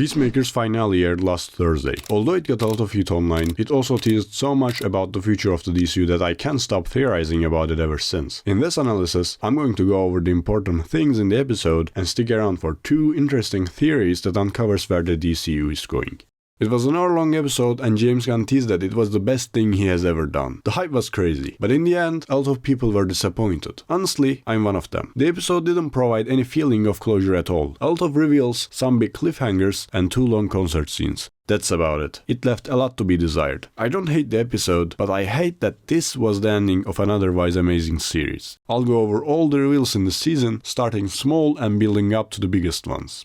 Peacemaker's finale aired last Thursday. Although it got a lot of heat online, it also teased so much about the future of the DCU that I can't stop theorizing about it ever since. In this analysis, I'm going to go over the important things in the episode and stick around for two interesting theories that uncovers where the DCU is going. It was an hour-long episode and James Gunn teased that it was the best thing he has ever done. The hype was crazy, but in the end, a lot of people were disappointed. Honestly, I'm one of them. The episode didn't provide any feeling of closure at all. A lot of reveals, some big cliffhangers, and 2 long concert scenes. That's about it. It left a lot to be desired. I don't hate the episode, but I hate that this was the ending of an otherwise amazing series. I'll go over all the reveals in the season, starting small and building up to the biggest ones.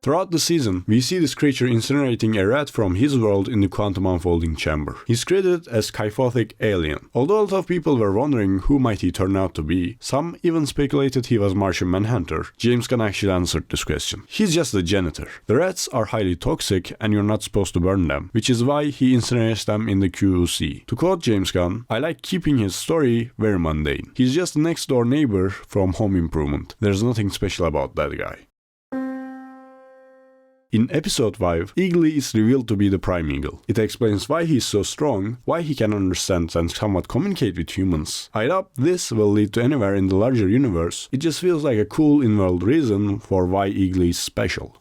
Throughout the season, we see this creature incinerating a rat from his world in the quantum unfolding chamber. He's credited as Kyphotic Alien. Although a lot of people were wondering who might he turn out to be, some even speculated he was Martian Manhunter, James Gunn actually answered this question. He's just a janitor. The rats are highly toxic and you're not supposed to burn them, which is why he incinerates them in the QUC. To quote James Gunn, I like keeping his story very mundane. He's just a next door neighbor from Home Improvement. There's nothing special about that guy. In episode 5, Eagly is revealed to be the Prime Eagle. It explains why he's so strong, why he can understand and somewhat communicate with humans. I doubt this will lead to anywhere in the larger universe, it just feels like a cool in-world reason for why Eagly is special.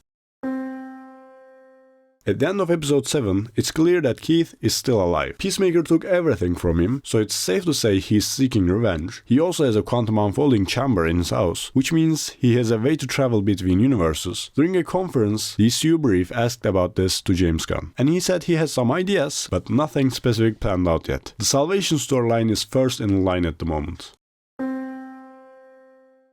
At the end of episode 7, it's clear that Keith is still alive. Peacemaker took everything from him, so it's safe to say he's seeking revenge. He also has a quantum unfolding chamber in his house, which means he has a way to travel between universes. During a conference, DCU Brief asked about this to James Gunn, and he said he has some ideas, but nothing specific planned out yet. The Salvation storyline is first in line at the moment.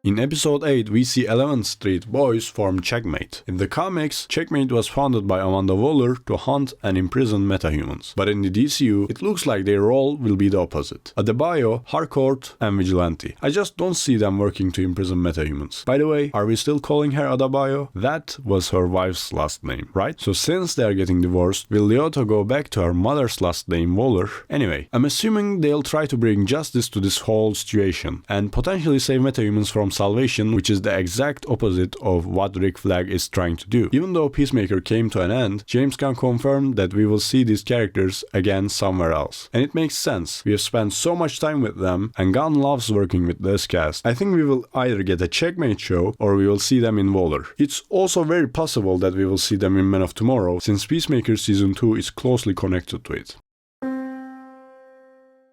In episode 8, we see 11th Street boys form Checkmate. In the comics, Checkmate was founded by Amanda Waller to hunt and imprison metahumans. But in the DCU, it looks like their role will be the opposite. Adebayo, Harcourt, and Vigilante. I just don't see them working to imprison metahumans. By the way, are we still calling her Adebayo? That was her wife's last name, right? So since they are getting divorced, will Lyoto go back to her mother's last name Waller? Anyway, I'm assuming they'll try to bring justice to this whole situation and potentially save metahumans from Salvation, which is the exact opposite of what Rick Flag is trying to do. Even though Peacemaker came to an end, James Gunn confirmed that we will see these characters again somewhere else. And it makes sense. We have spent so much time with them, and Gunn loves working with this cast. I think we will either get a Checkmate show, or we will see them in Waller. It's also very possible that we will see them in Men of Tomorrow, since Peacemaker Season 2 is closely connected to it.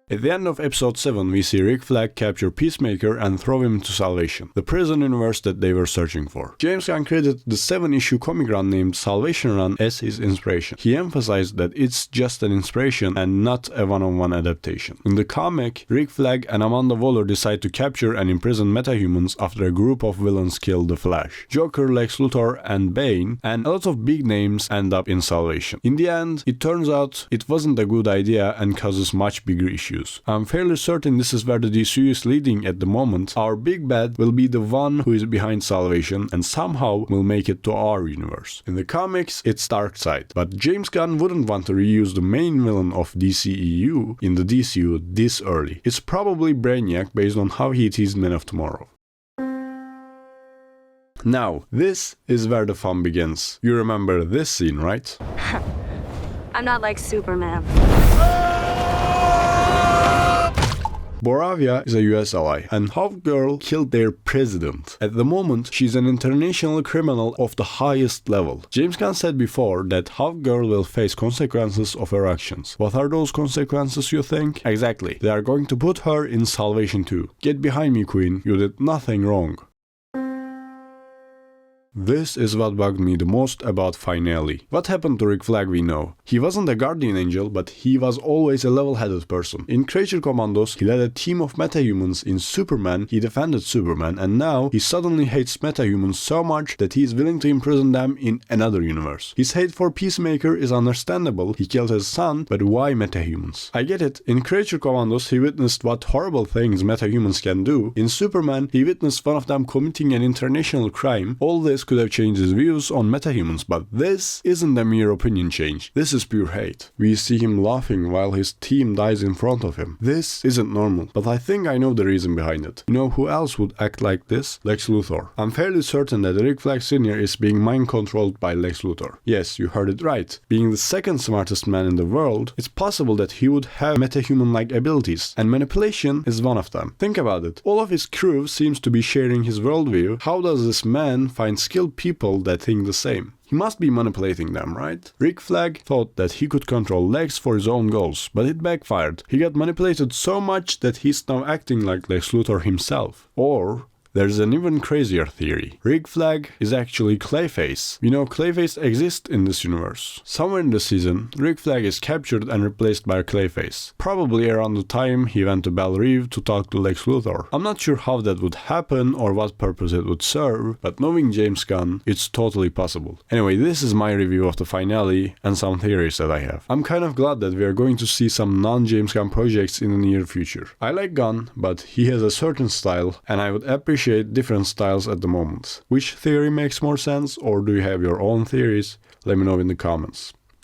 At the end of episode 7, we see Rick Flag capture Peacemaker and throw him into Salvation, the prison universe that they were searching for. James Gunn credited the 7-issue comic run named Salvation Run as his inspiration. He emphasized that it's just an inspiration and not a one-on-one adaptation. In the comic, Rick Flag and Amanda Waller decide to capture and imprison metahumans after a group of villains kill the Flash. Joker, Lex Luthor, and Bane, and a lot of big names end up in Salvation. In the end, it turns out it wasn't a good idea and causes much bigger issues. I'm fairly certain this is where the DCU is leading at the moment. Our big bad will be the one who is behind Salvation and somehow will make it to our universe. In the comics, it's Darkseid, but James Gunn wouldn't want to reuse the main villain of DCEU in the DCU this early. It's probably Brainiac based on how he teased Men of Tomorrow. Now, this is where the fun begins. You remember this scene, right? I'm not like Superman. Boravia is a US ally, and Hawkgirl killed their president. At the moment, she's an international criminal of the highest level. James Gunn said before that Hawkgirl will face consequences of her actions. What are those consequences, you think? Exactly. They are going to put her in Salvation 2. Get behind me, Queen. You did nothing wrong. This is what bugged me the most about Finale. What happened to Rick Flag we know. He wasn't a guardian angel, but he was always a level-headed person. In Creature Commandos, he led a team of metahumans. In Superman, he defended Superman, and now he suddenly hates metahumans so much that he is willing to imprison them in another universe. His hate for Peacemaker is understandable, he killed his son, but why metahumans? I get it, in Creature Commandos he witnessed what horrible things metahumans can do. In Superman, he witnessed one of them committing an international crime. All this could have changed his views on metahumans, but this isn't a mere opinion change. This is pure hate. We see him laughing while his team dies in front of him. This isn't normal, but I think I know the reason behind it. You know who else would act like this? Lex Luthor. I'm fairly certain that Rick Flag Sr. is being mind-controlled by Lex Luthor. Yes, you heard it right. Being the second smartest man in the world, it's possible that he would have metahuman-like abilities, and manipulation is one of them. Think about it. All of his crew seems to be sharing his worldview. How does this man find skilled people that think the same? He must be manipulating them, right? Rick Flag thought that he could control Lex for his own goals, but it backfired. He got manipulated so much that he's now acting like Lex Luthor himself. Or there's an even crazier theory. Rick Flag is actually Clayface. We know Clayface exists in this universe. Somewhere in the season, Rick Flag is captured and replaced by Clayface. Probably around the time he went to Belle Reve to talk to Lex Luthor. I'm not sure how that would happen or what purpose it would serve, but knowing James Gunn, it's totally possible. Anyway, this is my review of the finale and some theories that I have. I'm kind of glad that we are going to see some non-James Gunn projects in the near future. I like Gunn, but he has a certain style, and I would appreciate different styles at the moment. Which theory makes more sense, or do you have your own theories? Let me know in the comments.